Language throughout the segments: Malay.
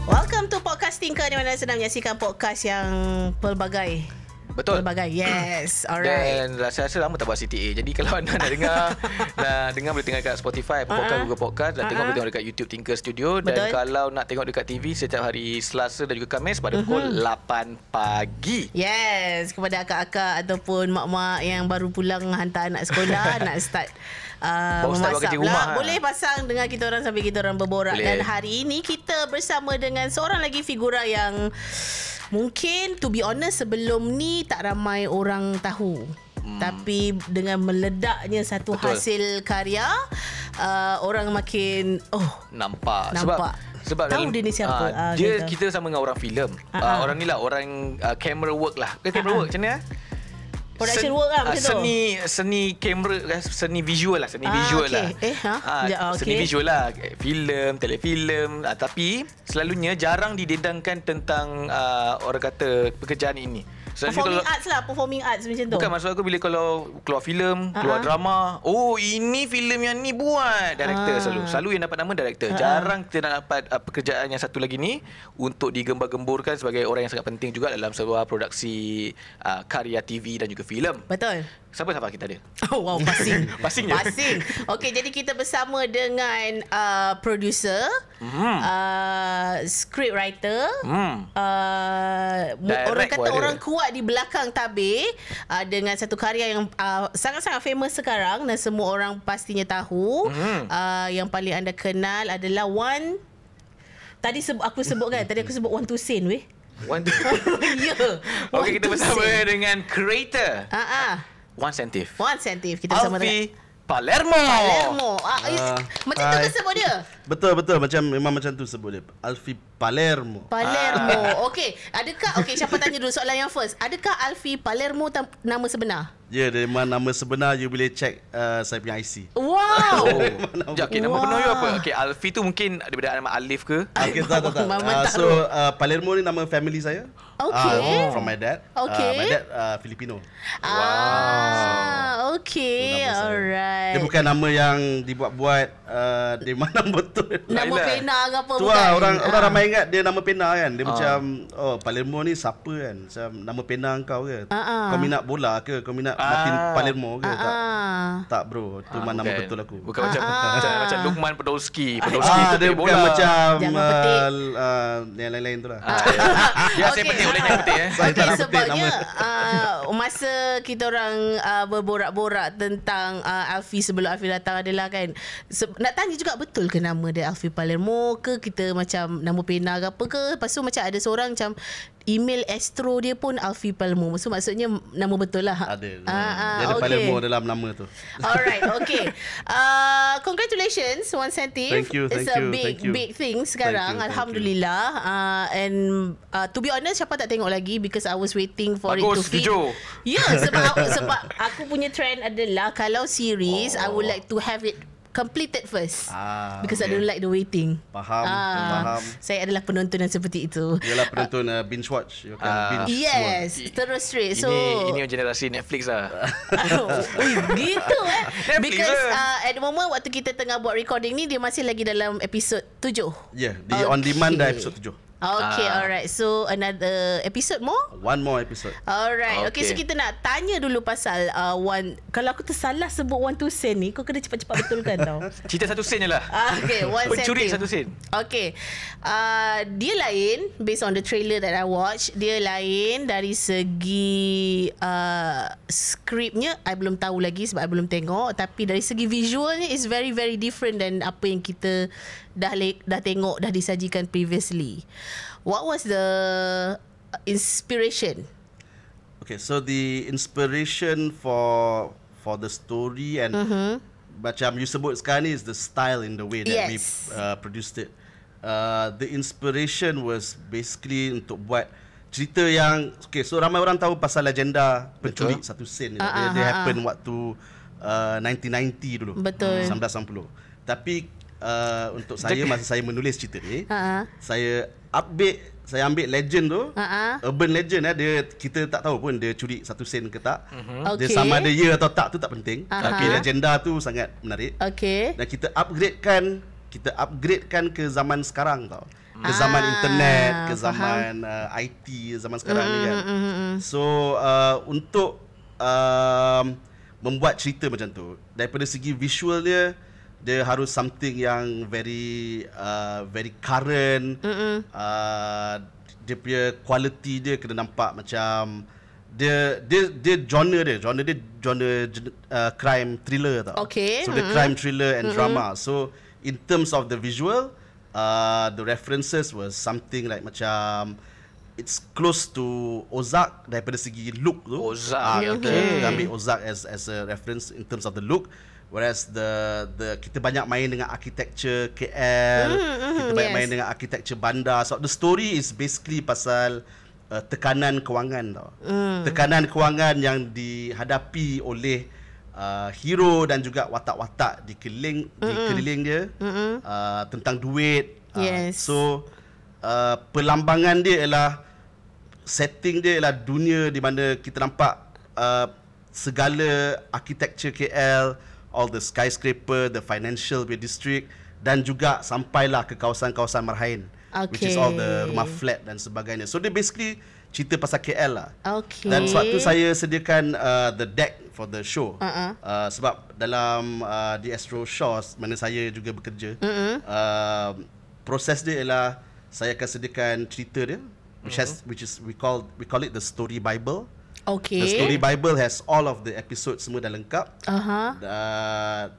Welcome to Podcasting Ke, di mana sedang menyaksikan podcast yang pelbagai. Betul. Pelbagai, yes. Alright. Dan rasa-rasa lama tak buat CTA. Jadi kalau anda nak dengar boleh tengok dekat Spotify, Podcast, Google Podcast, dan tengok boleh tengok dekat YouTube Tinker Studio. Dan Betul. kalau nak tengok dekat TV setiap hari Selasa dan juga Khamis pada pukul 8 pagi. Yes, kepada akak-akak ataupun mak-mak yang baru pulang hantar anak sekolah nak start Baru start buat memasak kerja pula. rumah, Boleh pasang dengan kita orang sambil kita orang berborak. Boleh. Dan hari ini kita bersama dengan seorang lagi figura yang mungkin to be honest sebelum ni tak ramai orang tahu. Tapi dengan meledaknya satu Betul. hasil karya, orang makin Nampak. Nampak. Sebab Tahu dalam, dia ni siapa. dia Gitu. kita sama dengan orang filem. Orang ni lah orang camera work lah. Camera work macam mana? Production work lah macam tu. Seni kamera, seni visual lah, visual okay. lah. Seni visual lah, filem, telefilm, tapi selalunya jarang didedangkan tentang orang kata pekerjaan ini. Performing arts lah, performing arts macam tu. Bukan, maksud aku bila kalau keluar filem, keluar drama, oh ini filem yang ni buat director selalu yang dapat nama director. Jarang kita nak dapat pekerjaan yang satu lagi ni untuk digembar-gemburkan sebagai orang yang sangat penting juga dalam sebuah produksi karya TV dan juga filem. Betul. Siapa kita ada? Oh wow, pasing. Pasing je? Pasing. Okey, jadi kita bersama dengan producer, script writer, orang kata orang kuat di belakang tabir, dengan satu karya yang sangat-sangat famous sekarang dan semua orang pastinya tahu. Yang paling anda kenal adalah Tadi aku sebut Wan Tusin weh. Ya. Okey, kita bersama dengan creator Wan Sentif. Kita bersama Alfie Palermo. Macam tu ke sebut dia? Betul memang macam tu sebut dia. Alfie Palermo. Okey, siapa tanya dulu soalan yang first. Adakah Alfie Palermo nama sebenar? Ya, dia memang nama sebenar. You boleh check saya punya IC. Wow. Okey, nama penuh you apa? Okey, Alfie tu mungkin daripada nama Alif ke? Okay, tak. So Palermo ni nama family saya. Okay. From my dad. Okay. My dad Filipino. Okay, alright. Dia bukan nama yang dibuat-buat di mana betul. Nama pena ke apa Tu bukan? lah, orang ramai ingat dia nama pena kan. Dia macam Palermo ni siapa kan? Macam nama pena kau ke? Kau minat bola ke? Kau minat Martin Palermo ke? Tak bro, tu memang nama betul aku. Bukan macam Lukman Podolski. Dia tu bukan macam Jangan petik. yang lain-lain tu lah. Ya, saya petik boleh jangan petik Saya tak nak petik sebabnya nama. masa kita orang berborak-borak tentang Alfie sebelum Alfie datang adalah kan, nak tanya juga betul ke nama dia Alfie Palermo ke kita macam nama pena ke apa ke. Lepas tu macam ada seorang macam email Astro dia pun Alfie Palermo. So maksudnya nama betul lah. Ada. Dia ada Palermo dalam nama tu. Alright, okay. Congratulations, Wan Sentif. Thank you. It's a big thing sekarang. Thank you. Alhamdulillah. And to be honest, siapa tak tengok lagi because I was waiting for it to feed. Ya, sebab aku punya trend adalah kalau series, I would like to have it completed first. Because I don't like the waiting. Faham. Saya adalah penonton yang seperti itu. Ialah penonton binge watch. You can binge Yes, watch. terus straight. So ini generasi Netflix lah. gitu Netflix because lah. at the moment waktu kita tengah buat recording ni, dia masih lagi dalam episod 7. Ya, dia on demand dah episod 7. Okay, alright. So another episode more? One more episode. Alright. Okay, so Okay. kita nak tanya dulu pasal kalau aku tersalah sebut Wan Tusin ni, kau kena cepat-cepat betulkan tau. Cerita satu sen je lah. Okay, Wan Pencuri Sentif. satu sen. Okay. Dia lain based on the trailer that I watch. Dia lain dari segi skripnya I belum tahu lagi sebab I belum tengok. Tapi dari segi visualnya is very very different than apa yang kita dah tengok, dah disajikan previously. What was the inspiration? Okay, so the inspiration for the story and macam you sebut sekarang ni is the style in the way that we produced it. The inspiration was basically untuk buat cerita yang so ramai orang tahu pasal legenda penculik satu sen. Dia happen waktu 1990 dulu. Betul. 1990. Tapi untuk saya masa saya menulis cerita ni, saya ambil legend tu, urban legend dia kita tak tahu pun dia curi satu sen ke tak. Dia sama ada ya atau tak tu tak penting. Tapi legenda tu sangat menarik. Okay. Dan kita upgradekan kita upgradekan ke zaman sekarang tau. Ke zaman internet, ke zaman IT zaman sekarang ni kan. So untuk membuat cerita macam tu, daripada segi visual dia harus something yang very current. Dia punya quality dia kena nampak macam dia genre crime thriller tau. Okay. So the crime thriller and drama. So in terms of the visual, the references was something like macam it's close to Ozark daripada segi look tu. Ozark, kita ambil Ozark as a reference in terms of the look. Whereas kita banyak main dengan architecture KL, kita banyak main dengan architecture bandar. So the story is basically pasal tekanan kewangan tau. Tekanan kewangan yang dihadapi oleh hero dan juga watak-watak di keliling dia, tentang duit. So perlambangan dia ialah, setting dia ialah dunia di mana kita nampak segala architecture KL, all the skyscraper, the financial district, dan juga sampailah ke kawasan-kawasan Marhain, which is all the rumah flat dan sebagainya. So dia basically cerita pasal KL lah. Dan sebab tu saya sediakan the deck for the show. Sebab dalam di Astro Shores mana saya juga bekerja, proses dia ialah saya akan sediakan cerita dia, which is we call it the story Bible. The story Bible has all of the episodes semua dah lengkap.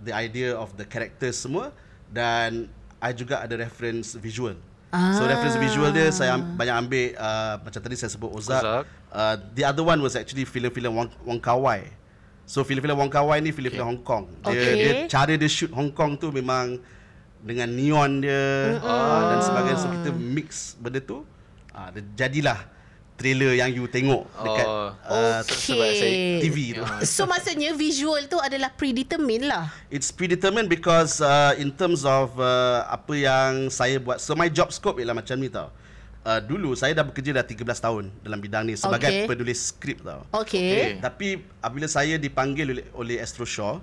The idea of the characters semua, dan I juga ada reference visual. So reference visual dia saya banyak ambil macam tadi saya sebut Ozark. The other one was actually filem-filem Wong Kar-wai. So filem-filem Wong Kar-wai ni filem-filem Hong Kong. Dia cara dia shoot Hong Kong tu memang dengan neon dia dan sebagainya. So kita mix benda tu, jadilah trailer yang you tengok dekat TV tu. So maksudnya visual tu adalah predetermined lah. It's predetermined because in terms of apa yang saya buat. So my job scope ialah macam ni tau. Dulu saya dah bekerja dah 13 tahun dalam bidang ni sebagai penulis skrip tau. Tapi apabila saya dipanggil oleh Astro Shaw,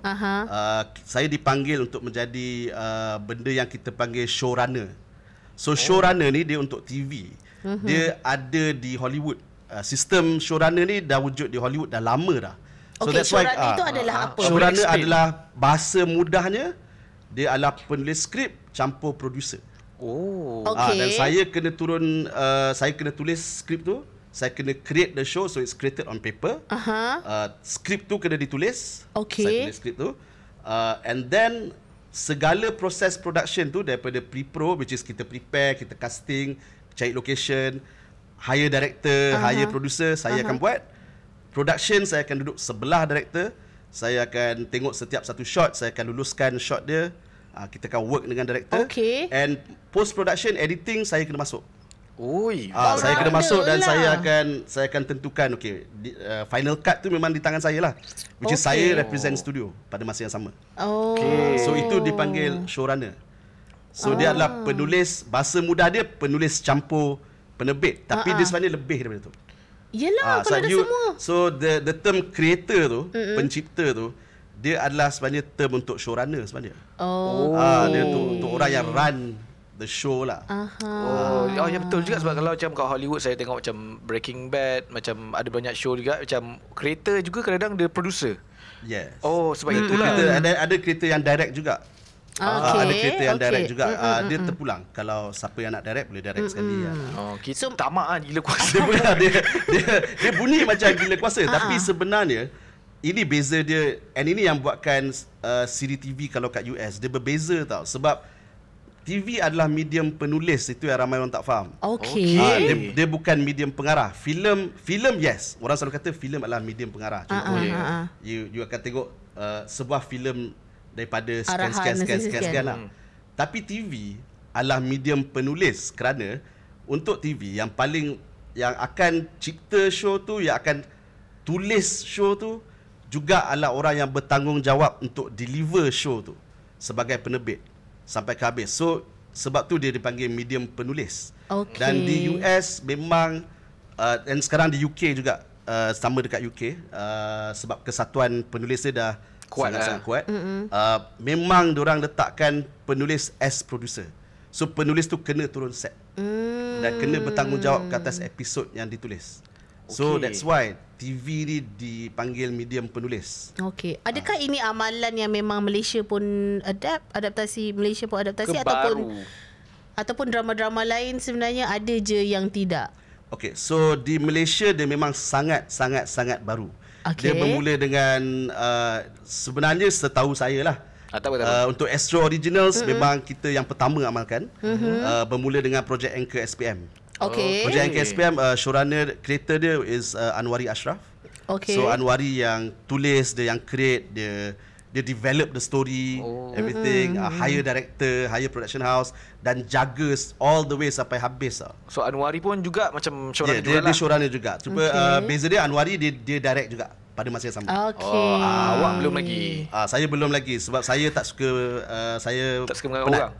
saya dipanggil untuk menjadi benda yang kita panggil showrunner. So showrunner ni dia untuk TV. Dia ada di Hollywood. Sistem showrunner ni dah wujud di Hollywood dah lama dah. So that's why showrunner itu adalah apa? Showrunner adalah bahasa mudahnya, dia adalah penulis skrip campur producer. Dan saya kena saya kena tulis skrip tu, saya kena create the show, so it's created on paper. Skrip tu kena ditulis. Saya tulis skrip tu. And then segala proses production tu daripada pre-pro, which is kita prepare, kita casting, cari location, hire director, hire producer, saya akan buat. Production saya akan duduk sebelah director, saya akan tengok setiap satu shot, saya akan luluskan shot dia. Kita akan work dengan director. And post production editing saya kena masuk. Saya kena masuk dan saya akan tentukan final cut tu memang di tangan saya lah, which is saya represent studio pada masa yang sama. So itu dipanggil showrunner. So dia adalah penulis, bahasa mudah dia penulis campur penerbit, tapi dia sebenarnya lebih daripada tu. Yelah, kalau ada semua. So the term creator tu, pencipta tu, dia adalah sebenarnya term untuk showrunner sebenarnya. Dia untuk orang yang run the show lah. Ya betul juga, sebab kalau macam kat Hollywood saya tengok macam Breaking Bad, macam ada banyak show juga, macam creator juga kadang-kadang dia producer. Yes. Sebab itulah. Ada creator yang direct juga. Ada creator yang direct juga. Dia terpulang. Kalau siapa yang nak direct, boleh direct sekali. Kita tamak gila kuasa. Dia bunyi macam gila kuasa. Tapi sebenarnya ini beza dia. And ini yang buatkan siri TV kalau kat US dia berbeza tau. Sebab TV adalah medium penulis, itu yang ramai orang tak faham. Dia bukan medium pengarah. Filem yes, orang selalu kata filem adalah medium pengarah. Contohnya you akan tengok sebuah filem daripada sekian lah. Tapi TV adalah medium penulis, kerana untuk TV yang akan cipta show tu, yang akan tulis show tu, juga adalah orang yang bertanggungjawab untuk deliver show tu sebagai penerbit sampai ke habis. So sebab tu dia dipanggil medium penulis. Dan di US memang dan sekarang di UK juga, sama dekat UK, sebab kesatuan penulis dia dah Kuat sangat kuat. Memang diorang letakkan penulis as producer. So penulis tu kena turun set dan kena bertanggungjawab ke atas episod yang ditulis. So Okay. that's why TV ni dipanggil medium penulis. Okey. Adakah ini amalan yang memang Malaysia pun adaptasi Malaysia pun adaptasi Kebaru. ataupun drama-drama lain sebenarnya ada je yang tidak? Okay, so di Malaysia dia memang sangat baru. Okay. Dia bermula dengan sebenarnya setahu saya lah. Tak apa. Untuk Astro Originals memang kita yang pertama amalkan. Bermula dengan projek Anchor SPM. Okey. Projek Anchor SPM, showrunner, creator dia is Anwari Ashraf. Okey. So Anwari yang tulis, dia yang create, dia develop the story, everything, hire director, hire production house dan jaga all the way sampai habis. So Anwari pun juga macam showrunner Dia jugalah. showrunner juga. Cuma beza dia Anwari dia direct juga pada masa yang sama. Okey. Awak belum lagi. Saya belum lagi sebab saya tak suka saya Tak suka mengarang orang.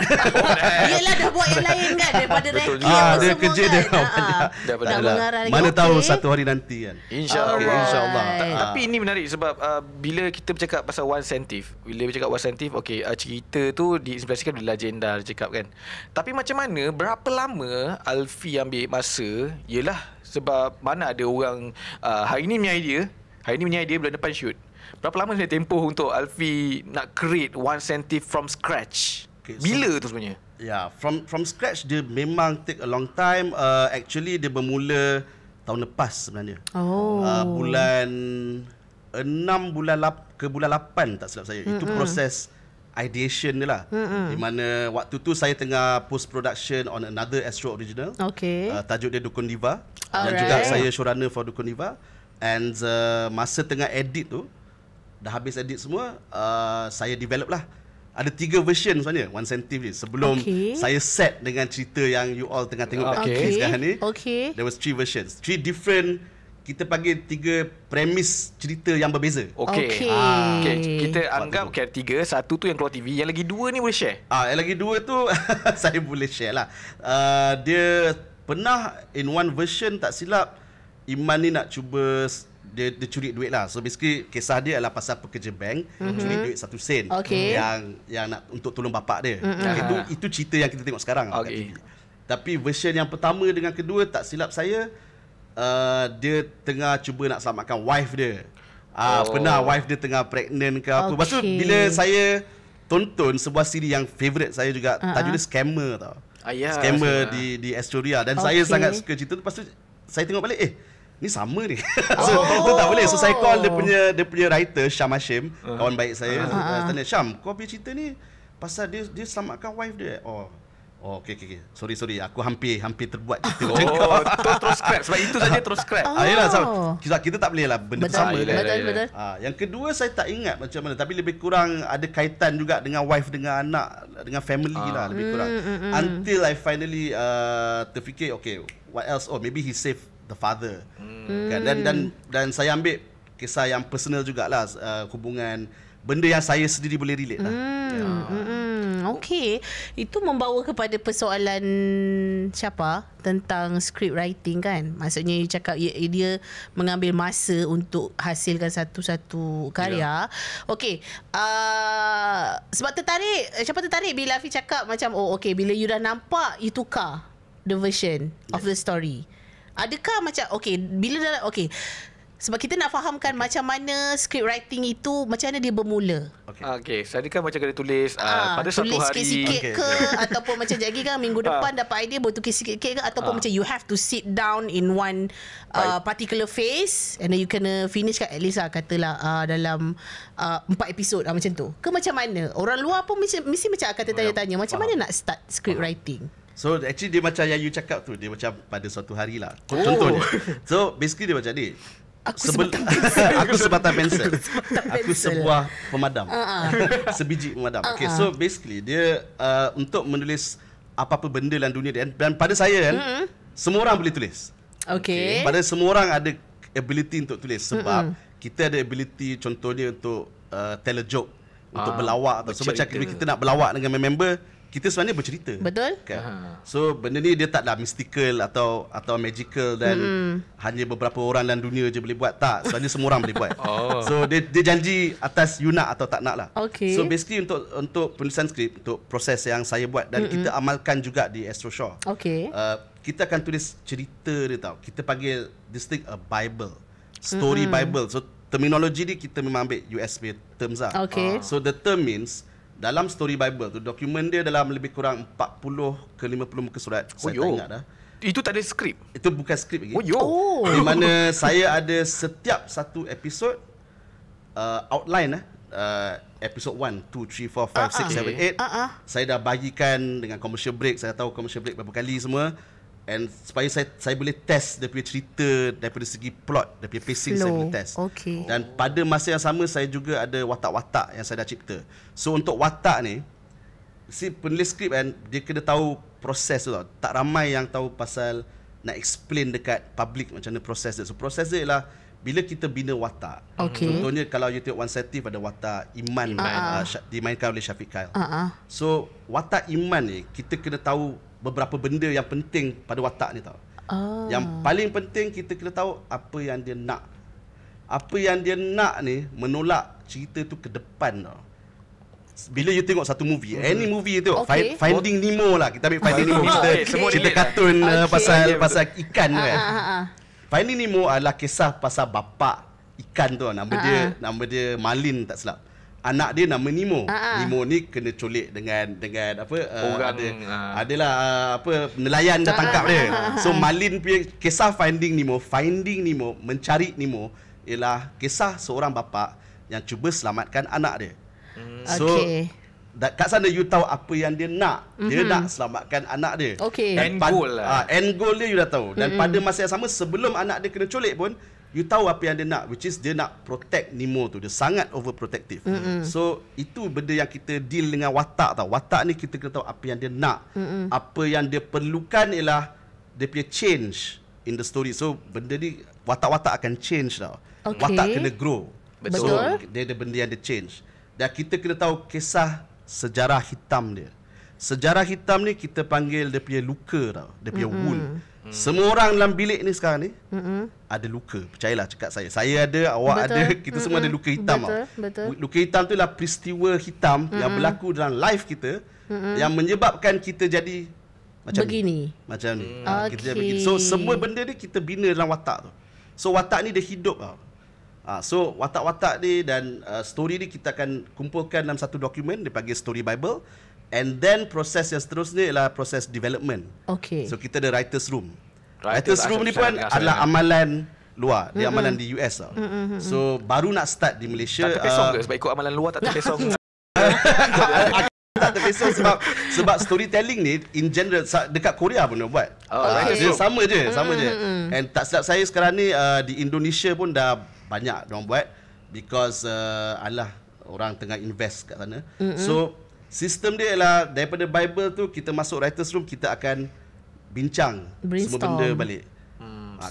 Yelah dah buat yang lain kan daripada Betul Reki juga. apa dia semua kerja kan. dia banyak. Daripada Nak lah. mengarang lagi. Mana Okey. tahu satu hari nanti kan. InsyaAllah. Okay, insyaAllah. Tapi ini menarik sebab bila kita bercakap pasal One Sentif, bila bercakap One Sentif, cerita tu diinspirasikan dari legenda dia cakap kan. Tapi macam mana, berapa lama Alfie ambil masa? Yelah, sebab mana ada orang hari ni punya idea, bulan depan shoot. Berapa lama sebenarnya tempoh untuk Alfie nak create One Sentif from scratch? Okay, Bila tu sebenarnya? Yeah, from scratch dia memang take a long time. Actually dia bermula tahun lepas sebenarnya. Bulan 6 ke bulan 8 tak silap saya. Itu proses ideation dia lah. Di mana waktu tu saya tengah post production on another Astro Original. Okey. Tajuk dia Dukun Diva. Dan Alright. juga saya showrunner for Dukun Diva. And masa tengah edit tu, dah habis edit semua, saya develop lah. Ada 3 version sebenarnya One Sentif ni. Sebelum saya set dengan cerita yang you all tengah tengok kat TV sekarang ni. Okey. There was 3 versions. 3 different, kita panggil 3 premis cerita yang berbeza. Okey. Okay, kita anggap okay, 3. Satu tu yang keluar TV, yang lagi 2 ni boleh share. Yang lagi 2 tu saya boleh share lah. Dia pernah in one version tak silap, Iman ni nak cuba dia curi duit lah. So basically kisah dia adalah pasal pekerja bank curi duit 1 sen yang nak untuk tolong bapak dia. Itu cerita yang kita tengok sekarang kat TV. Tapi version yang pertama dengan kedua tak silap saya, dia tengah cuba nak selamatkan wife dia. Pernah wife dia tengah pregnant ke apa. Lepas tu bila saya tonton sebuah siri yang favourite saya juga, tajuk dia Scammer tau. Scammer di Astoria. Dan saya sangat suka cerita tu. Lepas tu saya tengok balik, ni sama ni. So tu tak boleh. So saya call dia punya writer Syam Hashim, kawan baik saya. Tanya, Syam, kau punya cerita ni pasal dia selamatkan wife dia. Okay. Sorry. Aku hampir terbuat cerita macam kau. Terus scrap. Sebab itu saja terus scrap. Yalah, sebab kita tak boleh lah benda Betul, sama. betul. Yang kedua saya tak ingat macam mana, tapi lebih kurang ada kaitan juga dengan wife, dengan anak, dengan family lah lebih kurang. Until I finally terfikir, okay, what else? Maybe he saved the father. Kan? Dan saya ambil kisah yang personal jugalah, hubungan benda yang saya sendiri boleh relate lah. Okey, itu membawa kepada persoalan siapa tentang script writing kan. Maksudnya you cakap dia mengambil masa untuk hasilkan satu-satu karya. Okey, sebab tertarik bila Afi cakap macam bila you dah nampak you tukar the version of the story. Adakah macam sebab kita nak fahamkan macam mana script writing itu, macam mana dia bermula. Okay, saya kan macam kena tulis pada satu tulis hari. sikit-sikit ke ataupun macam lagi kan minggu depan dapat idea baru tulis sikit-sikit ke, ataupun macam you have to sit down in one particular phase and then you kena finish at least katalah dalam 4 episod macam tu. Ke macam mana? Orang luar pun mesti macam akan tertanya-tanya macam mana nak start script writing. So actually dia macam yang you cakap tu, dia macam pada suatu hari lah. Contohnya. So basically dia macam ni. Aku sebatang pensel. Aku sebuah pemadam. Sebiji pemadam. Okay, so basically dia untuk menulis apa-apa benda dalam dunia dia, dan pada saya kan, semua orang boleh tulis. Okay. Pada semua orang ada ability untuk tulis. Sebab kita ada ability, contohnya untuk tell a joke, untuk berlawak. So macam kita nak berlawak dengan member, kita sebenarnya bercerita. Betul. Kan? So benda ni dia taklah mystical atau magical dan hanya beberapa orang dalam dunia je boleh buat. Tak, sebenarnya semua orang boleh buat. So dia janji atas you nak atau tak nak lah. Okay. So basically untuk penulisan skrip, untuk proses yang saya buat dan kita amalkan juga di Astro Shaw. Okay. Kita akan tulis cerita dia tau. Kita panggil this thing a Bible. Story Bible. So terminologi ni kita memang ambil US punya terms lah. Okay. So the term means dalam story Bible tu, dokumen dia dalam lebih kurang 40 ke 50 muka surat. Saya tak ingat dah. Itu tak ada skrip? Itu bukan skrip lagi. Oh. Di mana saya ada setiap satu episod outline episode 1, 2, 3, 4, 5, 6, 7, 8. Saya dah bagikan dengan commercial break. Saya tahu commercial break berapa kali semua. And supaya saya boleh test dia punya cerita daripada segi plot, dia punya pacing saya boleh test. Okay. Dan pada masa yang sama saya juga ada watak-watak yang saya dah cipta. So untuk watak ni, si penulis skrip kan, dia kena tahu proses tu tau. Tak ramai yang tahu pasal nak explain dekat public macam mana proses dia. So proses dia ialah bila kita bina watak. Okay. Contohnya kalau you tengok One Satif ada watak Iman dimainkan oleh Syafiq Kyle. So watak Iman ni kita kena tahu beberapa benda yang penting pada watak ni tau. Yang paling penting kita kena tahu apa yang dia nak. Apa yang dia nak ni menolak cerita tu ke depan tau. Bila you tengok satu movie, any movie you tengok, Finding Nemo lah. Kita ambil Finding Nemo, cerita kartun pasal ikan kan. Finding Nemo adalah kisah pasal bapa ikan tu. Nama dia Marlin tak silap. Anak dia nama Nemo. Nemo ni kena culik dengan apa orang adalah apa nelayan dah tangkap dia. So Marlin punya kisah Finding Nemo mencari Nemo ialah kisah seorang bapa yang cuba selamatkan anak dia. So kat sana you tahu apa yang dia nak. Dia nak selamatkan anak dia. End goal lah. End goal dia you dah tahu. Dan pada masa yang sama sebelum anak dia kena culik pun you tahu apa yang dia nak, which is dia nak protect Nemo tu. Dia sangat overprotective. So itu benda yang kita deal dengan watak tau. Watak ni kita kena tahu apa yang dia nak. Apa yang dia perlukan ialah dia punya change in the story. So benda ni watak-watak akan change tau. Watak kena grow. Betul. So dia ada benda yang dia change. Dan kita kena tahu kisah sejarah hitam dia. Sejarah hitam ni kita panggil dia punya luka tau. Dia punya wound. Semua orang dalam bilik ni sekarang ni ada luka. Percayalah cakap saya. Saya ada, awak ada, kita semua ada luka hitam. Betul. Luka hitam tu lah peristiwa hitam yang berlaku dalam life kita yang menyebabkan kita jadi macam begini. Macam ni. Kita jadi begini. So semua benda ni kita bina dalam watak tu. So watak ni dia hidup tau. So watak-watak ni dan story ni kita akan kumpulkan dalam satu dokumen dia panggil Story Bible. And then proses yang seterusnya ialah proses development. So kita ada writers room. Writers room ni pun adalah amalan luar. Dia amalan di US tau. So baru nak start di Malaysia. Tak terpesong ke sebab ikut amalan luar tak terpesong? Tak terpesong sebab storytelling ni in general dekat Korea pun dia buat. Dia sama je. And tak silap saya sekarang ni di Indonesia pun dah banyak diorang buat because orang tengah invest kat sana. So sistem dia ialah daripada Bible tu kita masuk writers room, kita akan bincang semua benda balik.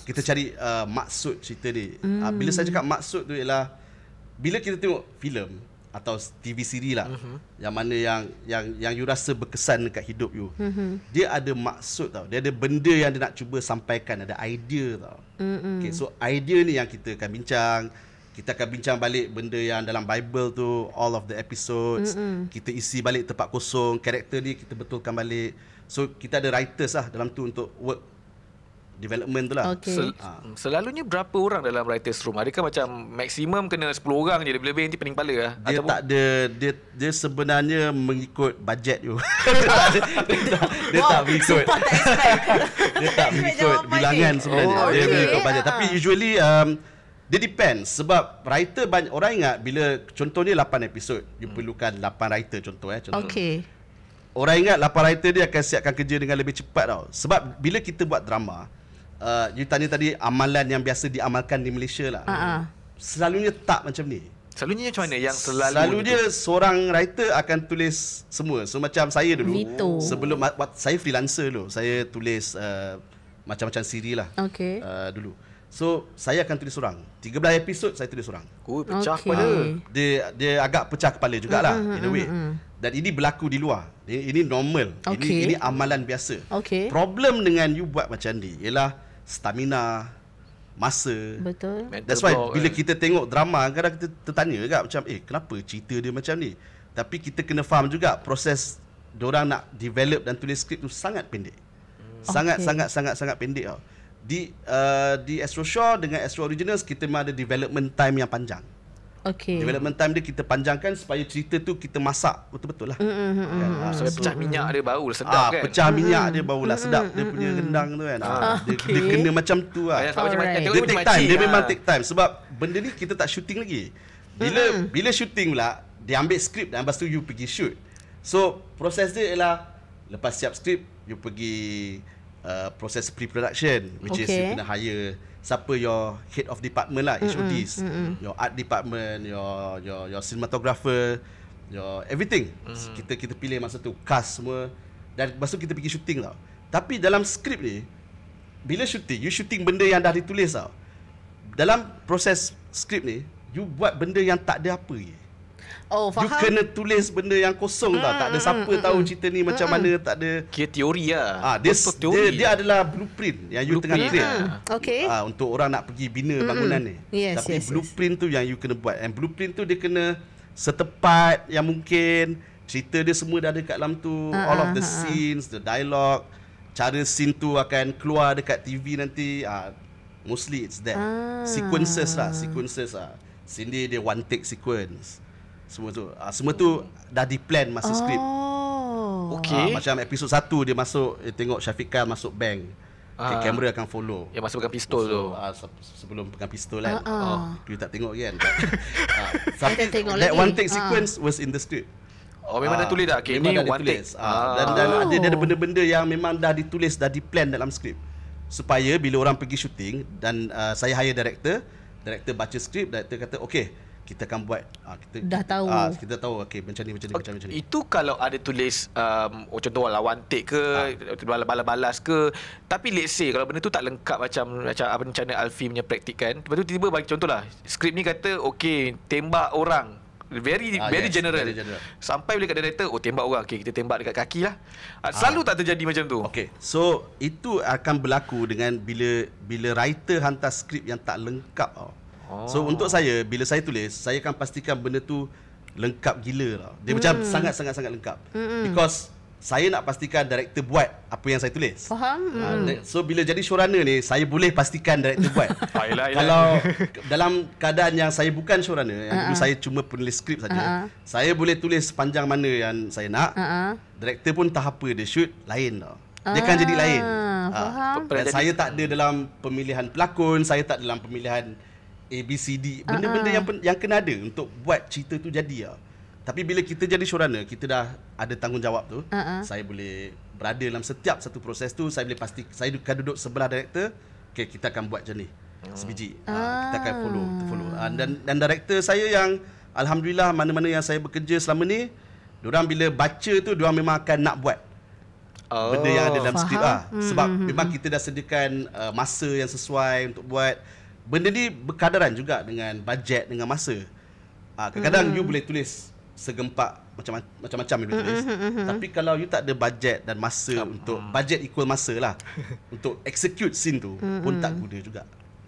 Kita cari maksud cerita ni. Bila saya cakap maksud tu ialah bila kita tengok filem atau TV series lah, yang mana yang you rasa berkesan dekat hidup you, dia ada maksud tau. Dia ada benda yang dia nak cuba sampaikan, ada idea tau. Okay, so idea ni yang kita akan bincang. Kita akan bincang balik benda yang dalam Bible tu, all of the episodes. Kita isi balik tempat kosong, karakter ni kita betulkan balik. So kita ada writers lah dalam tu untuk work development tu lah. Selalunya berapa orang dalam writers room? Adakah macam maksimum kena 10 orang je, lebih-lebih nanti pening kepala lah? Dia tak ada, dia sebenarnya mengikut bajet you. Dia tak mengikut. Dia tak mengikut bilangan sebenarnya. Dia mengikut bajet. Tapi usually dia depends sebab writer banyak orang ingat bila contohnya 8 episod you perlukan 8 writer contoh. Orang ingat 8 writer dia akan siapkan kerja dengan lebih cepat tau. Sebab bila kita buat drama, you tanya tadi amalan yang biasa diamalkan di Malaysia lah. Selalunya tak macam ni. Selalunya macam mana yang selalunya seorang writer akan tulis semua. So macam saya dulu sebelum saya freelancer dulu. Saya tulis macam-macam siri lah dulu. So saya akan tulis seorang. 13 episod saya tulis seorang. Oh, pecah Okay. kepala. Dia agak pecah kepala jugalah in a way. Dan ini berlaku di luar. Ini normal. Okay. Ini amalan biasa. Okay. Problem dengan you buat macam ni ialah stamina, masa. Betul. That's why bila kita tengok drama, kadang kita tertanya juga macam kenapa cerita dia macam ni. Tapi kita kena faham juga proses diorang nak develop dan tulis skrip tu sangat pendek. Sangat pendek tau. Di Astro Shaw dengan Astro Originals kita memang ada development time yang panjang. Okay. Development time dia kita panjangkan supaya cerita tu kita masak betul-betul lah. Sampai pecah minyak dia baru sedap kan. Pecah minyak dia barulah sedap. Dia punya rendang tu kan. Dia kena macam tu lah. Alright. Dia take time. Dia memang take time. Sebab benda ni kita tak shooting lagi. Bila shooting pula, dia ambil skrip dan lepas tu you pergi shoot. So proses dia ialah lepas siap skrip, you pergi proses pre-production, which is you kena hire siapa your head of department lah, HODs, your art department, your cinematographer, your everything. Kita pilih masa tu cast semua dan lepas tu kita pergi shooting tau. Tapi dalam skrip ni bila shooting, you shooting benda yang dah ditulis tau. Dalam proses skrip ni, you buat benda yang tak ada apa lagi. Oh, faham. You kena tulis benda yang kosong tau. Tak ada siapa tahu cerita ni macam mana, tak ada. Kira teori lah. Dia adalah blueprint yang you tengah create. Okay. Untuk orang nak pergi bina bangunan ni. Yes, Tapi yes, blueprint tu yang you kena buat. And blueprint tu dia kena setepat yang mungkin. Cerita dia semua dah ada kat dalam tu. All of the scenes, the dialogue, cara scene tu akan keluar dekat TV nanti. Mostly it's that. Sequences lah. Scene dia one take sequence. Semua tu dah di-plan masa skrip. Okay. Macam episod 1 dia masuk, tengok Syafiq Kyle masuk bank. Kamera akan follow. Yang masuk pegang pistol tu. Sebelum pegang pistol kan. You tak tengok kan. lagi. That one take sequence was in the script. Oh, memang dah tulis dah. Okay, ni one take. Dan ada benda-benda yang memang dah ditulis, dah di-plan dalam skrip. Supaya bila orang pergi shooting dan saya hire director baca skrip, director kata okay, kita akan buat kita tahu okay, macam ni. Itu kalau ada tulis contohlah one take ke balas ke, tapi let's say kalau benda tu tak lengkap macam apa rencana Alfie punya praktik kan, lepas tu tiba-tiba bagi contohlah skrip ni kata okay, tembak orang very general. Sampai bila kat director tembak orang, okay, kita tembak dekat kaki lah. Selalu tak terjadi macam tu. Okay, so itu akan berlaku dengan bila writer hantar skrip yang tak lengkap tau. So untuk saya, bila saya tulis, saya akan pastikan benda tu lengkap gila tau. Dia macam sangat-sangat lengkap. Because saya nak pastikan director buat apa yang saya tulis. Faham? So bila jadi showrunner ni, saya boleh pastikan director buat. Kalau dalam keadaan yang saya bukan showrunner, yang dulu saya cuma penulis skrip saja, saya boleh tulis sepanjang mana yang saya nak. Director pun tahap apa dia shoot lain tau. Dia akan jadi lain. Dan saya tak ada dalam pemilihan pelakon, saya tak dalam pemilihan ABCD, benda-benda yang kena ada untuk buat cerita tu jadi lah. Tapi bila kita jadi showrunner, kita dah ada tanggungjawab tu. Saya boleh berada dalam setiap satu proses tu. Saya boleh saya akan duduk sebelah director. Okay, kita akan buat macam ni sebiji. Kita akan follow. Dan director saya yang alhamdulillah mana-mana yang saya bekerja selama ni, diorang bila baca tu diorang memang akan nak buat benda yang ada dalam skrip lah. Sebab memang kita dah sediakan masa yang sesuai untuk buat. Benda ni berkadaran juga dengan bajet, dengan masa. Kadang-kadang you boleh tulis segempak macam-macam you boleh tulis. Tapi kalau you tak ada bajet dan masa untuk bajet equal masa lah untuk execute scene tu pun tak guna juga.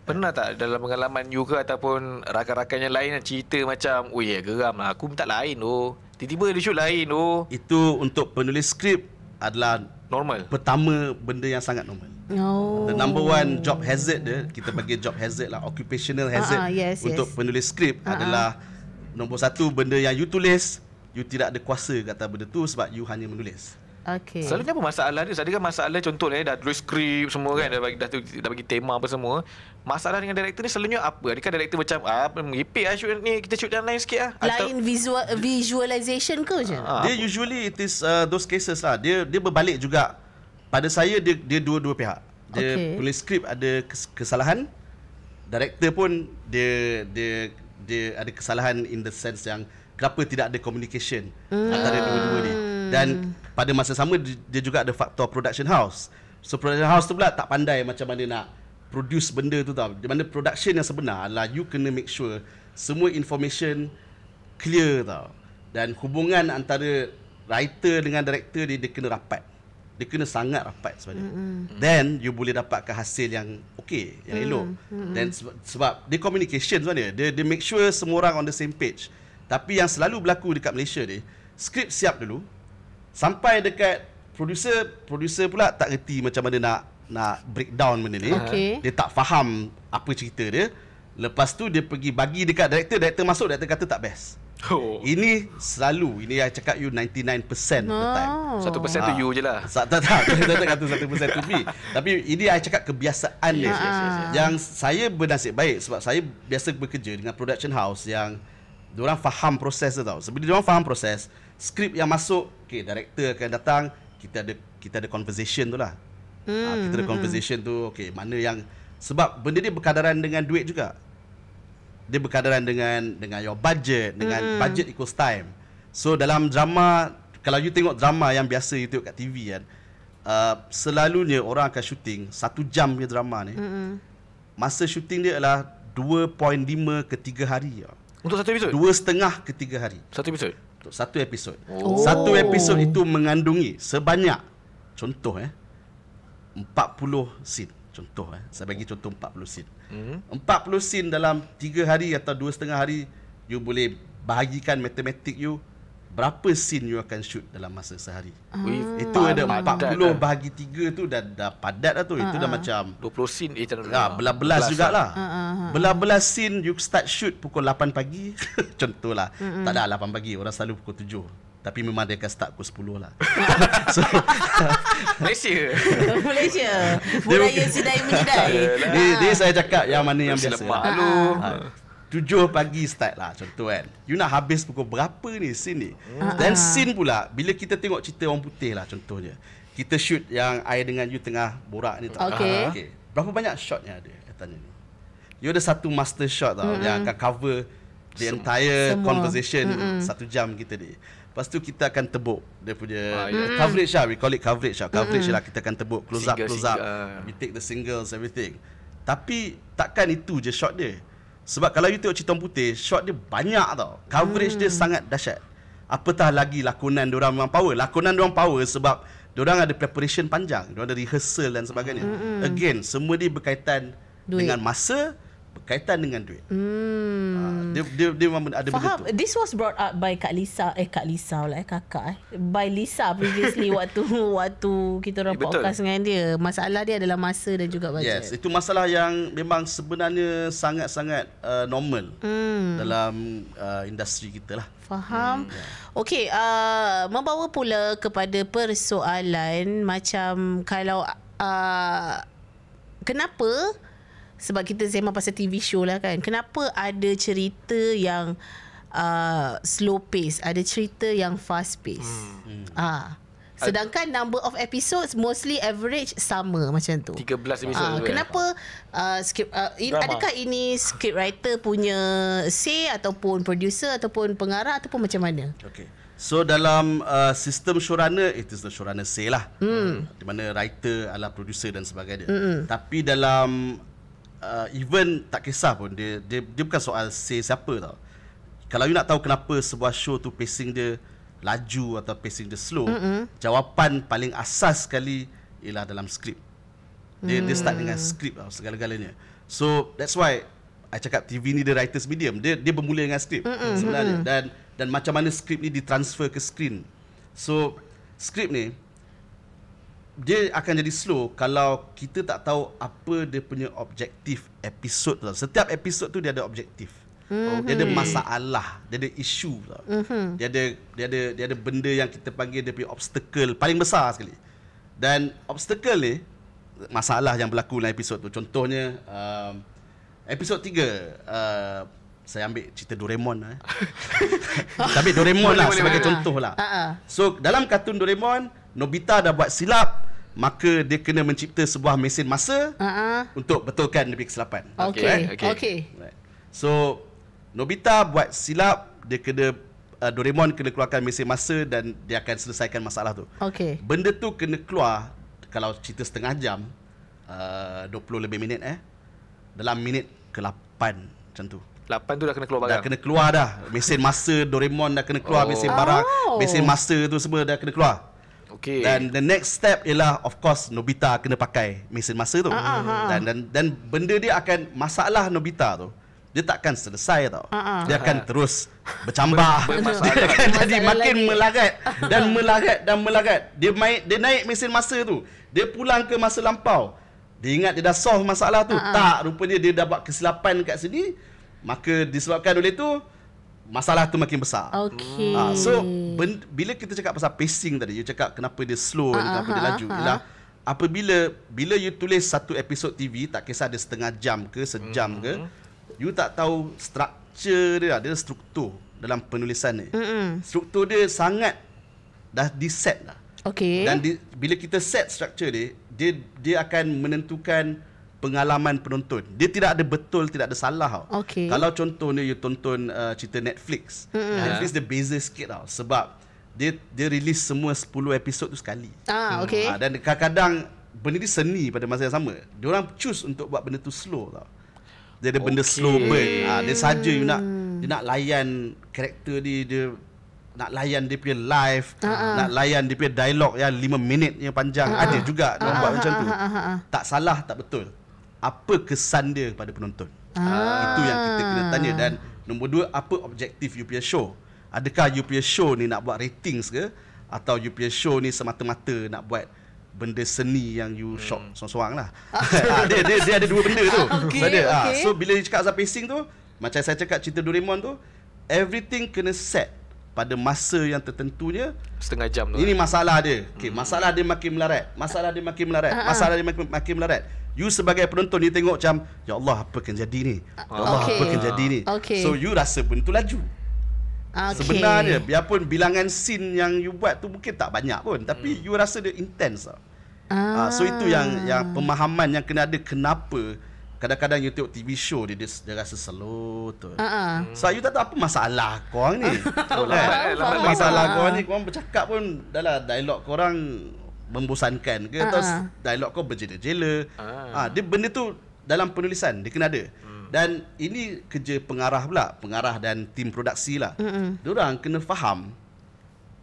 Pernah tak dalam pengalaman you ke ataupun rakan-rakan yang lain cerita macam geram lah, aku minta lain tu, tiba-tiba dia shoot lain tu? Itu untuk penulis skrip adalah normal. Pertama, benda yang sangat normal. The number one job hazard dia, kita bagi job hazard lah, occupational hazard untuk penulis skrip adalah nombor satu, benda yang you tulis, you tidak ada kuasa kata benda tu sebab you hanya menulis. Okay. Selalunya apa masalah dia? Adakah masalah contohnya dah tulis skrip semua kan, dah bagi tema apa semua. Masalah dengan director ni selalunya apa? Adakah director macam meripik lah shoot ni, kita shoot yang lain sikit lah? Lain visualization ke je? Dia usually it is those cases lah. Dia berbalik juga. Pada saya dia dua-dua pihak. Dia tulis skrip ada kesalahan. Director pun dia ada kesalahan in the sense yang kenapa tidak ada communication antara dua-dua ni. Dan pada masa sama dia juga ada faktor production house. So production house tu pula tak pandai macam mana nak produce benda tu tau. Di mana production yang sebenar adalah you kena make sure semua information clear tau. Dan hubungan antara writer dengan director dia kena rapat. Dia kena sangat rapat sebenarnya. Then you boleh dapatkan hasil yang okey, yang elok. Dan sebab dia communication sebenarnya. Dia make sure semua orang on the same page. Tapi yang selalu berlaku dekat Malaysia ni, skrip siap dulu. Sampai dekat producer pula tak reti macam mana nak breakdown benda ni. Dia tak faham apa cerita dia. Lepas tu dia pergi bagi dekat director masuk, director kata tak best. Ini selalu, ini I cakap you 99% of the time. 1% tu you je lah. Tak kata 1% to me. Tapi ini I cakap kebiasaan dia. Yang saya bernasib baik sebab saya biasa bekerja dengan production house yang diorang faham proses tu tau. Sebab diorang faham proses, skrip yang masuk, okay, director akan datang, kita ada conversation tu lah. Kita ada conversation tu, okay, mana yang, sebab benda dia berkadaran dengan duit juga. Dia berkadaran dengan your budget, dengan budget equals time. So dalam drama, kalau you tengok drama yang biasa you tengok kat TV kan, selalunya orang akan shooting 1 jam punya drama ni. Masa shooting dia adalah 2.5 ke 3 hari. Untuk satu episod? 2.5 ke 3 hari. Satu episod? Untuk satu episod. Satu episod itu mengandungi sebanyak, contoh 40 scene. Contoh saya bagi contoh 40 scene. 40 scene dalam 3 hari atau 2.5 hari, you boleh bahagikan matematik you berapa scene you akan shoot dalam masa sehari. Itu ada 40 bahagi 3 tu dah padat dah tu. Itu dah macam 20 scene belas jugalah. Belas scene you start shoot pukul 8 pagi. Contohlah. Tak ada 8 pagi, orang selalu pukul 7. Tapi memang dia akan start pukul 10 lah. So, Malaysia. Budaya sedai menyedai. Dia saya cakap yang mana yang biasa. 7 pagi start lah contoh kan. You nak habis pukul berapa ni scene ni? Dan scene pula, bila kita tengok cerita orang putih lah contohnya. Kita shoot yang I dengan you tengah borak ni. Okay. Berapa banyak shot yang ada katanya ni? You ada satu master shot tau yang akan cover the entire conversation 1 jam kita ni. Lepas tu kita akan tebuk dia punya coverage lah. We call it coverage lah. Coverage lah, kita akan tebuk close up. We take the singles, everything. Tapi takkan itu je shot dia. Sebab kalau you tengok cerita putih, shot dia banyak tau. Coverage dia sangat dahsyat. Apatah lagi lakonan diorang memang power. Lakonan diorang power sebab diorang ada preparation panjang. Diorang ada rehearsal dan sebagainya. Again, semua dia berkaitan dengan masa, berkaitan dengan duit. Dia memang ada benda tu. This was brought up by Kak Lisa pula kakak by Lisa previously waktu kita orang podcast dengan dia. Masalah dia adalah masa dan juga budget. Yes, itu masalah yang memang sebenarnya sangat-sangat normal dalam industri kita lah. Faham. Okey, membawa pula kepada persoalan macam kalau kenapa, sebab kita sembang pasal TV show lah kan, kenapa ada cerita yang slow pace, ada cerita yang fast pace. Sedangkan number of episodes mostly average sama macam tu. 13 episod. Kenapa adakah ini script writer punya say ataupun producer ataupun pengarah ataupun macam mana? Okay. So dalam sistem showrunner, it is the showrunner say lah. Di mana writer adalah producer dan sebagainya. Tapi dalam even tak kisah pun, dia bukan soal say siapa tau. Kalau you nak tahu kenapa sebuah show tu pacing dia laju atau pacing dia slow, jawapan paling asas sekali ialah dalam skrip. Dia start dengan skrip tau, segala-galanya. So that's why I cakap TV ni the writer's medium. Dia bermula dengan skrip sebenarnya. Dan macam mana skrip ni ditransfer ke screen. So skrip ni dia akan jadi slow kalau kita tak tahu apa dia punya objektif episod tu. Setiap episod tu dia ada objektif. Dia ada masalah, dia ada isu tau. Dia ada benda yang kita panggil dia punya obstacle paling besar sekali. Dan obstacle ni, masalah yang berlaku dalam episod tu. Contohnya episod 3, saya ambil cerita Doraemon lah. Tapi Doraemon lah sebagai contoh lah. So dalam kartun Doraemon, Nobita dah buat silap, maka dia kena mencipta sebuah mesin masa untuk betulkan lebih kesilapan. Okay. Right. So Nobita buat silap, dia kena Doraemon kena keluarkan mesin masa dan dia akan selesaikan masalah tu. Okay. Benda tu kena keluar, kalau cerita setengah jam, 20 lebih minit dalam minit ke-8 macam tu. 8 tu dah kena keluar barang. Dah kena keluar dah. Mesin masa Doraemon dah kena keluar, mesin barang, mesin masa tu semua dah kena keluar. Okey. Dan the next step ialah of course Nobita kena pakai mesin masa tu. Dan benda dia akan, masalah Nobita tu dia takkan selesai tau. Dia akan terus bercambah. Dia akan jadi makin melarat. Dia naik mesin masa tu. Dia pulang ke masa lampau. Dia ingat dia dah solve masalah tu. Tak, rupanya dia dah buat kesilapan kat sini. Maka disebabkan oleh tu masalah tu makin besar. Okay. So bila kita cakap pasal pacing tadi, you cakap kenapa dia slow, kenapa dia laju, ialah bila you tulis satu episod TV, tak kisah dia setengah jam ke sejam ke, you tak tahu struktur dia, ada struktur dalam penulisan ni. Struktur dia sangat dah di-set lah. Okay. Dan bila kita set struktur dia akan menentukan pengalaman penonton. Dia tidak ada betul, tidak ada salah tau. Okay. Kalau contohnya you tonton cerita Netflix. Netflix dia beza sikit tau. Sebab dia release semua 10 episod tu sekali. Okay. Dan kadang-kadang benda ni seni pada masa yang sama. Diorang choose untuk buat benda tu slow tau. Dia ada benda slow burn. Dia saja you dia nak layan karakter dia nak layan dia punya live, nak layan dia punya dialog yang 5 minit yang panjang. Ada juga diorang buat macam tu. Tak salah, tak betul. Apa kesan dia pada penonton? Itu yang kita kena tanya. Dan nombor 2, apa objektif you punya show? Adakah you punya show ni nak buat ratings ke? Atau you punya show ni semata-mata nak buat benda seni yang you shock sorang-sorang lah. Dia ada dua benda tu. Okay. So bila you cakap pasal pacing tu, macam saya cakap cerita Doraemon tu, everything kena set pada masa yang tertentunya. Setengah jam tu. Ini masalah dia. Masalah dia makin melarat. Masalah dia makin melarat. You sebagai penonton, you tengok macam, ya Allah, apa akan jadi ni? Ya Allah, apa akan jadi ni? So you rasa benda tu laju. Sebenarnya biarpun bilangan scene yang you buat tu mungkin tak banyak pun, tapi you rasa dia intense tau. So itu yang pemahaman yang kena ada. Kenapa kadang-kadang you tengok TV show dia rasa slow tu. So you tak tahu apa masalah korang ni. Apa masalah korang ni? Korang bercakap pun dalam dialog korang membosankan ke, atau dialog kau berjela-jela. Dia benda tu dalam penulisan dia kena ada. Dan ini kerja pengarah dan tim produksi lah. Diorang kena faham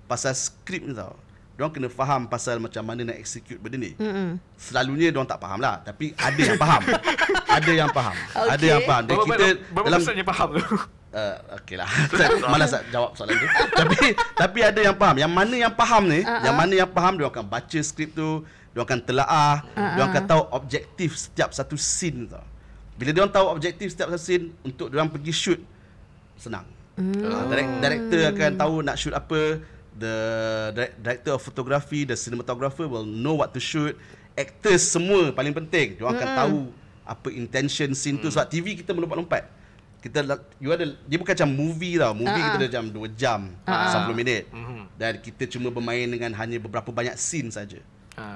pasal skrip ni tau. Diorang kena faham pasal macam mana nak execute benda ni. Selalunya diorang tak faham lah, tapi ada yang faham. Ada yang faham. Ada yang faham. Dan kita berapa besarnya faham tu? Okey lah. Malas nak jawab soalan tu. Tapi ada yang faham. Yang mana yang faham ni, diorang akan baca skrip tu, diorang akan telaah, diorang akan tahu objektif setiap satu scene tau. Bila diorang tahu objektif setiap satu scene, untuk diorang pergi shoot senang. Director akan tahu nak shoot apa. The director of photography, the cinematographer will know what to shoot. Actors semua paling penting, diorang akan tahu apa intention scene tu. Sebab TV kita melompat-lompat. Dia bukan macam movie tau. Movie kita ada jam 2 jam 10 minit. Dan kita cuma bermain dengan hanya beberapa banyak scene saja.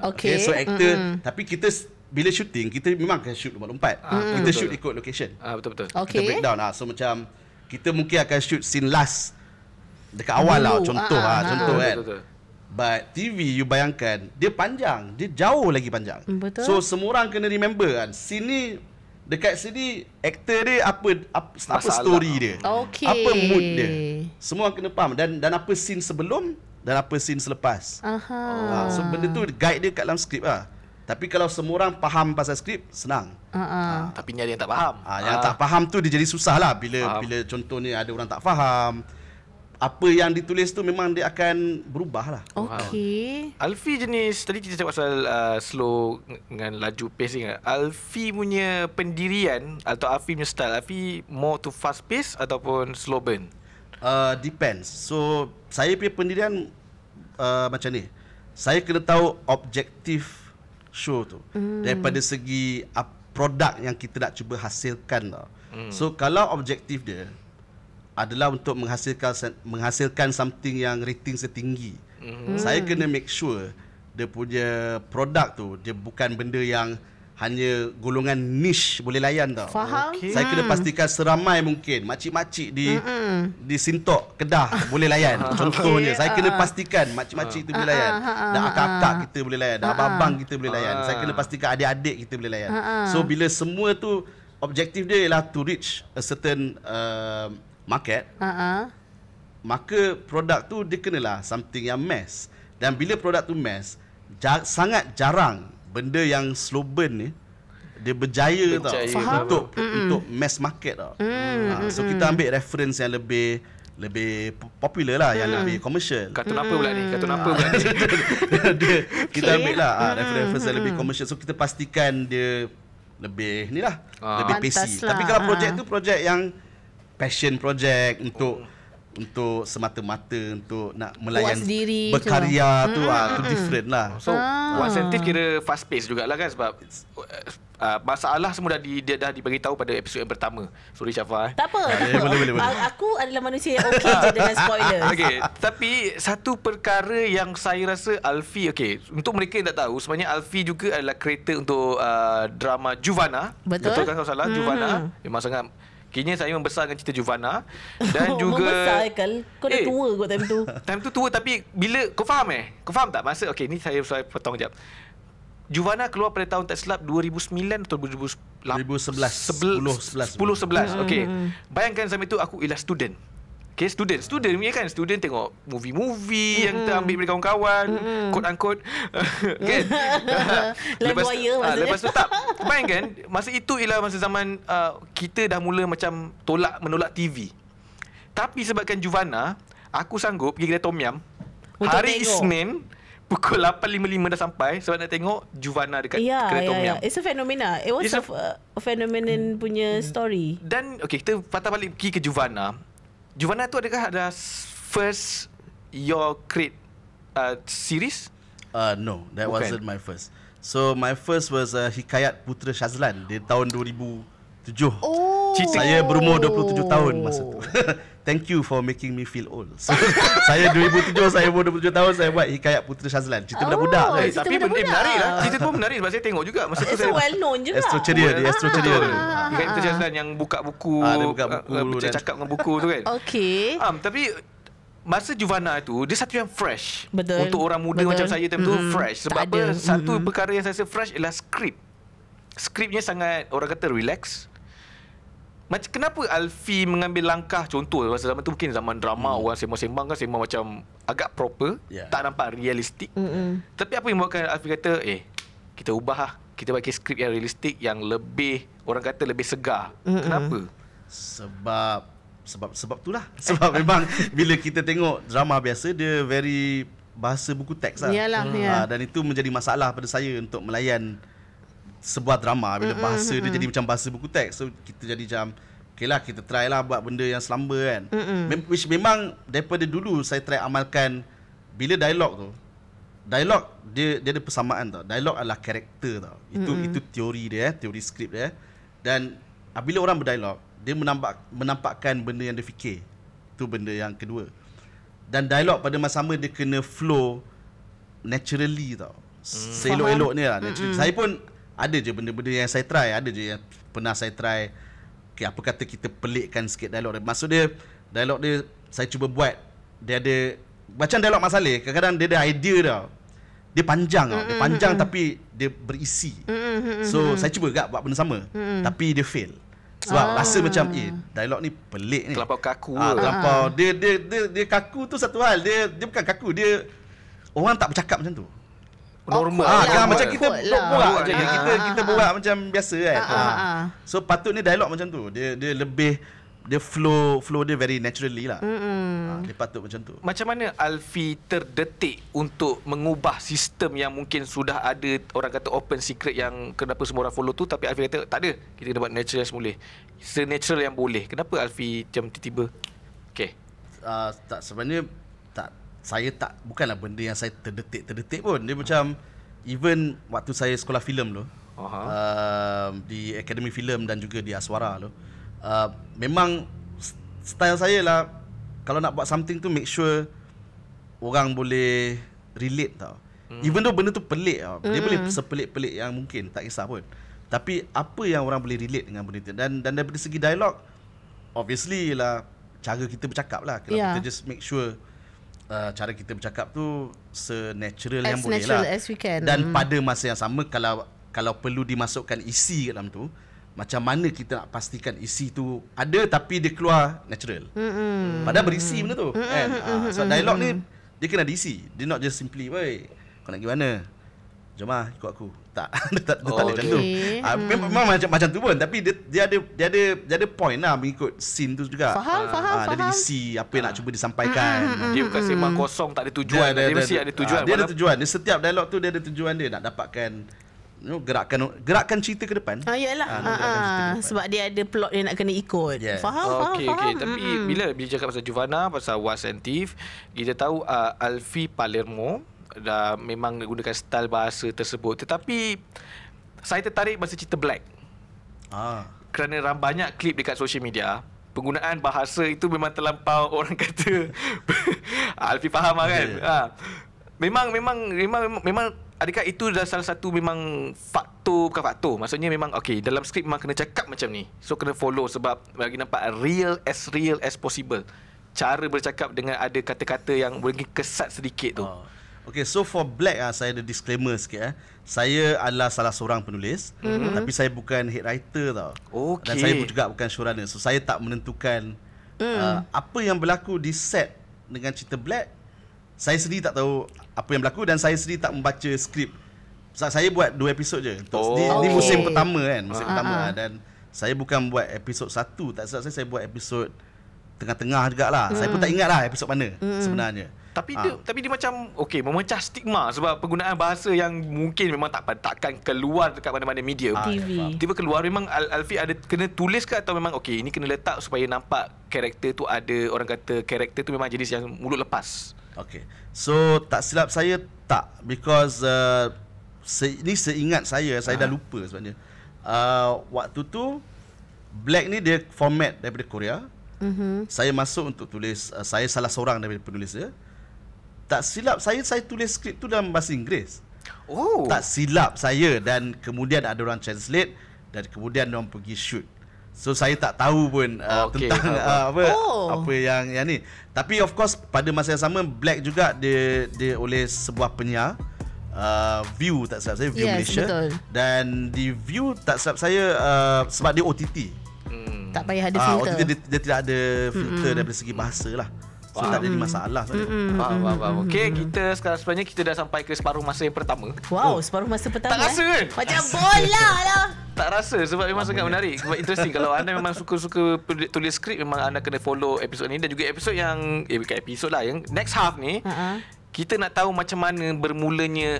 Okay, so actor, tapi kita bila shooting, kita memang akan shoot lompat-lompat. Kita shoot ikut location. Betul-betul. Kita breakdown. So macam kita mungkin akan shoot scene last dekat awal lah, contoh kan. Betul. But TV, you bayangkan, dia panjang, dia jauh lagi panjang. Betul. So semua orang kena remember kan, sini dekat sini aktor dia apa story dia. Apa mood dia. Semua kena faham, dan apa scene sebelum dan apa scene selepas. So benda tu guide dia kat dalam skrip lah. Tapi kalau semua orang faham pasal skrip, senang. Tapi ni ada yang tak faham. Yang tak faham tu dia jadi susah lah. Bila contohnya ada orang tak faham, apa yang ditulis tu memang dia akan berubah lah. Okay. Alfie jenis, tadi kita cakap pasal slow dengan laju pacing. Alfie punya pendirian atau Alfie punya style, Alfie more to fast pace ataupun slow burn? Depends. So saya punya pendirian macam ni. Saya kena tahu objektif show tu daripada segi produk yang kita nak cuba hasilkan tau. So kalau objektif dia adalah untuk menghasilkan something yang rating setinggi, saya kena make sure dia punya produk tu dia bukan benda yang hanya golongan niche boleh layan tau. Faham. Okey. Saya kena pastikan seramai mungkin makcik-makcik di Sintok Kedah boleh layan. Contohnya saya kena pastikan makcik-makcik itu boleh layan. Dan akak-akak kita boleh layan, dan abang-abang kita boleh layan. Saya kena pastikan adik-adik kita boleh layan. So bila semua tu objektif dia ialah to reach a certain market, maka produk tu dia kenalah something yang mass. Dan bila produk tu mass, sangat jarang benda yang slow burn ni dia berjaya tau untuk mass market tau. So kita ambil reference yang lebih popular lah, yang lebih commercial. Kartun apa pula ni? Kartun apa pula ni? Kita ambil lah reference yang lebih commercial. So kita pastikan dia lebih ni lah, lebih pacey. Pantas lah. Tapi kalau projek tu projek yang passion project untuk semata-mata untuk nak melayan sendiri berkarya tu different lah. So One Sentif kira fast pace jugalah kan, sebab masalah semua dia dah diberitahu pada episod yang pertama. Sorry Syafa. Tak apa. boleh. Aku adalah manusia yang okey je dengan spoiler. Okey, tapi satu perkara yang saya rasa Alfie, untuk mereka yang tak tahu, sebenarnya Alfie juga adalah creator untuk drama Juvana. Betul. Betul kan kalau salah? Juvana memang sangat. Kini saya membesarkan cerita Juvana dan juga membesar Kal. Kau dah tua kot time tu. Time tu tua, tapi bila kau faham Kau faham tak masa ni saya potong jap. Juvana keluar pada tahun tak silap 2009 atau 2011. 10 11. Okey. Bayangkan sampai tu aku ialah student. Okay, student ni kan, student tengok movie-movie yang kita ambil dari kawan-kawan, quote unquote. Kan? Lepas tu tak. Bayangkan masa itu ialah masa zaman kita dah mula macam menolak TV. Tapi sebabkan Juvana, aku sanggup pergi kedai Tom Yum hari Isnin pukul 8.55 dah sampai sebab nak tengok Juvana dekat kedai Tom Yum. It's a phenomena. It was a phenomenon punya story. Dan kita patah balik pergi ke Juvana. Juvana tu adakah ada first your create series? No, that wasn't my first. So my first was Hikayat Putera Shazlan di tahun 2007. Saya berumur 27 tahun masa tu. Thank you for making me feel old. So, saya 2007, saya umur 27 tahun, saya buat Hikayat Putera Shazlan. Cerita budak-budak. Tapi menarik lah. Cerita pun menarik sebab saya tengok juga. Masa tu saya well known juga. Astro Ceria. Hikayat Putera Shazlan yang buka buku, cakap dengan buku tu kan. Okay. Tapi masa Juvana tu dia satu yang fresh. Betul. Untuk orang muda macam saya time tu fresh. Sebab apa? Satu perkara yang saya rasa fresh ialah skrip. Skripnya sangat orang kata relax. Macam kenapa Alfie mengambil langkah, contoh masa zaman tu mungkin zaman drama orang sembang-sembang kan, sembang macam agak proper, tak nampak realistik. Tapi apa yang buatkan Alfie kata kita ubah lah, kita bagi skrip yang realistik, yang lebih orang kata lebih segar. Kenapa? Sebab itulah. Sebab memang bila kita tengok drama biasa, dia very bahasa buku teks lah. Yalah, dan itu menjadi masalah pada saya untuk melayan sebuah drama bila bahasa dia jadi macam bahasa buku teks. So kita jadi macam okay lah, kita try lah buat benda yang selamba kan. Which memang daripada dulu saya try amalkan. Bila dialog dia ada persamaan tau. Dialog adalah karakter tau. Itu teori dia, teori skrip dia. Dan bila orang berdialog, dia menampakkan benda yang dia fikir. Itu benda yang kedua. Dan dialog pada masa sama dia kena flow naturally tau. Seelok-eloknya lah. Saya pun ada je benda-benda yang saya try. Ada je yang pernah saya try. Okay, apa kata kita pelikkan sikit dialog dia. Maksud dia, dialog dia saya cuba buat. Dia ada, macam dialog Mak Saleh, kadang-kadang dia ada idea tau. Dia panjang tau. Dia panjang tapi dia berisi. So saya cuba buat benda sama. Tapi dia fail. Sebab rasa macam dialog ni pelik ni. Terlampau kaku. Terlampau. Dia kaku tu satu hal. Dia bukan kaku. Dia orang tak bercakap macam tu. Normal. Kan macam kita borak je. Kita borak macam biasa kan. So patutnya dialog macam tu. Dia lebih, dia flow dia very naturally lah. Dia patut macam tu. Macam mana Alfie terdetik untuk mengubah sistem yang mungkin sudah ada, orang kata open secret, yang kenapa semua orang follow tu, tapi Alfie kata tak ada, kita kena buat natural semula, se-natural yang boleh. Kenapa Alfie macam tiba-tiba tak, sebenarnya saya bukanlah benda yang saya terdetik pun. Dia macam even waktu saya sekolah filem tu, di Akademi Filem dan juga di Aswara tu, memang style saya lah, kalau nak buat something tu make sure orang boleh relate tau. Even though benda tu pelik tau. Dia boleh sepelik-pelik yang mungkin, tak kisah pun. Tapi apa yang orang boleh relate dengan benda tu. Dan daripada segi dialog, obviously lah cara kita bercakap lah. Kita just make sure cara kita bercakap tu se-natural yang boleh lah. As we can. Dan pada masa yang sama, kalau perlu dimasukkan isi kat dalam tu, macam mana kita nak pastikan isi tu ada tapi dia keluar natural. Padahal berisi benda tu kan. So dialog ni dia kena diisi. Dia not just simply, "Woi, kau nak pergi mana? Jom lah ikut aku." Tak. Dia tak ada macam tu. Memang macam tu pun, tapi dia ada point lah mengikut scene tu juga. Faham. Dia ada isi apa yang nak cuba disampaikan. Dia bukan sembang kosong, tak ada tujuan. Dia mesti ada tujuan. Dia ada tujuan. Dia setiap dialog tu dia ada tujuan dia nak dapatkan gerakan cerita ke depan. Yalah. Sebab dia ada plot yang nak kena ikut. Faham. Okay. Tapi bila cakap pasal Giovanna, pasal Was and Thief, kita tahu Alfie Palermo dah memang gunakan style bahasa tersebut. Tetapi saya tertarik masa cerita Black. Kerana banyak klip dekat social media, penggunaan bahasa itu memang terlampau, orang kata Alfie faham lah kan. Memang adakah itu dah salah satu memang bukan faktor. Maksudnya memang dalam skrip memang kena cakap macam ni. So kena follow sebab bagi nampak real as possible. Cara bercakap dengan ada kata-kata yang boleh kesat sedikit tu. Okay, so for Black saya ada disclaimer sikit. Saya adalah salah seorang penulis, tapi saya bukan head writer tau. Dan saya juga bukan showrunner. So saya tak menentukan apa yang berlaku di set dengan cerita Black. Saya sendiri tak tahu apa yang berlaku dan saya sendiri tak membaca skrip. Saya buat 2 episod je. Ini musim pertama kan, dan saya bukan buat episod 1. Tak salah saya buat episod tengah-tengah jugalah. Saya pun tak ingat lah episod mana sebenarnya. Tapi dia macam memecah stigma sebab penggunaan bahasa yang mungkin memang takkan keluar dekat mana-mana media. Tiba keluar, memang Alfie ada kena tulis ke atau memang ini kena letak supaya nampak karakter tu ada, orang kata karakter tu memang jenis yang mulut lepas. So tak silap saya tak, because ini seingat saya dah lupa sebenarnya. Waktu tu Black ni dia format daripada Korea. Saya masuk untuk tulis, saya salah seorang daripada penulis dia. Tak silap saya tulis skrip tu dalam bahasa Inggeris. Tak silap saya, dan kemudian ada orang translate dan kemudian orang pergi shoot. So saya tak tahu pun tentang apa yang ni. Tapi of course pada masa yang sama Black juga dia oleh sebuah penyiar View, tak silap saya, View Malaysia. Betul. Dan di View tak silap saya sebab dia OTT. Tak payah ada filter. OTT dia tidak ada filter daripada segi bahasa lah. So tak ada masalah sebenarnya. Kita sebenarnya kita dah sampai ke separuh masa yang pertama. Separuh masa pertama. Tak rasa kan? Macam bola lah. Tak rasa sebab memang sangat menarik. Sebab interesting. Kalau anda memang suka tulis skrip, memang anda kena follow episod ni. Dan juga episod yang bukan episod lah, yang next half ni kita nak tahu macam mana bermulanya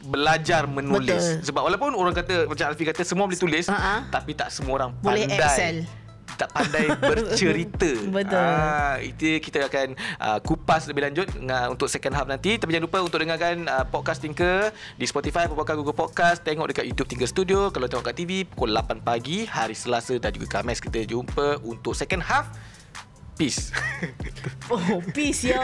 belajar menulis. Sebab walaupun orang kata, macam Alfie kata, semua boleh tulis, tapi tak semua orang boleh pandai Excel. Tak pandai bercerita. Itu kita akan kupas lebih lanjut untuk second half nanti. Tapi jangan lupa untuk dengarkan podcast Tinker di Spotify, Apple Podcast, Google Podcast. Tengok dekat YouTube Tinker Studio. Kalau tengok kat TV pukul 8 pagi hari Selasa dan juga Khamis. Kita jumpa untuk second half. Peace. Peace yo.